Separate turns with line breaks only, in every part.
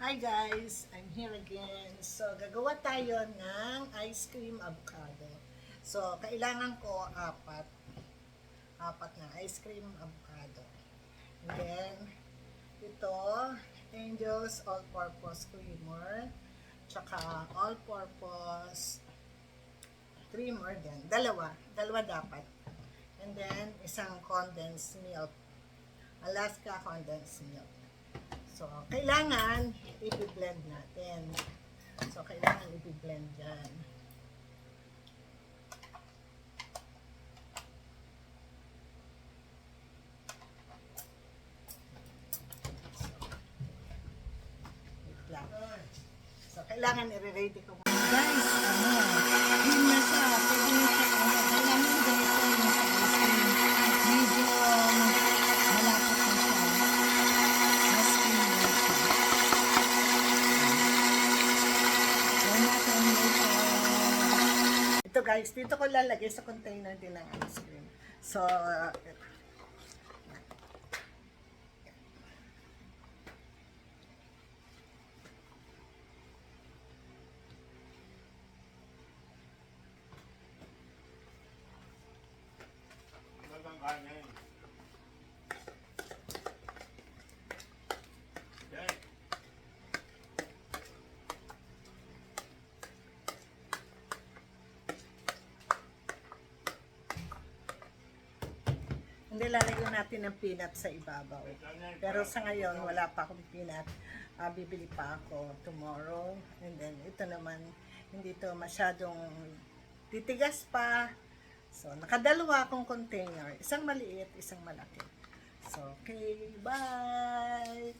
Hi guys! I'm here again. So, gagawa tayo ng ice cream avocado. So, kailangan ko apat na ice cream avocado. And then, ito, Angel's All-Purpose Creamer. Tsaka All-Purpose Creamer din. Dalawa dapat. And then, isang condensed milk. Alaska condensed milk. So, kailangan i-blend natin. So, kailangan i-blend dyan. So, kailangan i-ready ko. Guys, yun na siya. Pwede na siya. Kailangan ganito yung sa ice cream. Medyo malapot na siya. Mas cream na siya. Gawin natin ito. Ito guys, dito ko lalagay sa container din ng ice cream. So, hindi lalagyan natin ng peanut sa ibabaw. Pero sa ngayon, wala pa akong peanut. Bibili pa ako tomorrow. And then, ito naman, hindi to masyadong titigas pa. So, nakadalawa akong container. Isang maliit, isang malaki. So, okay, bye!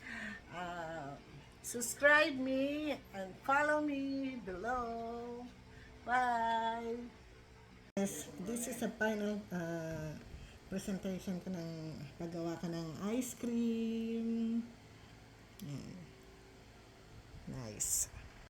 Subscribe me and follow me below. Bye! This is a final presentation ko ng paggawa ko ng ice cream. Nice.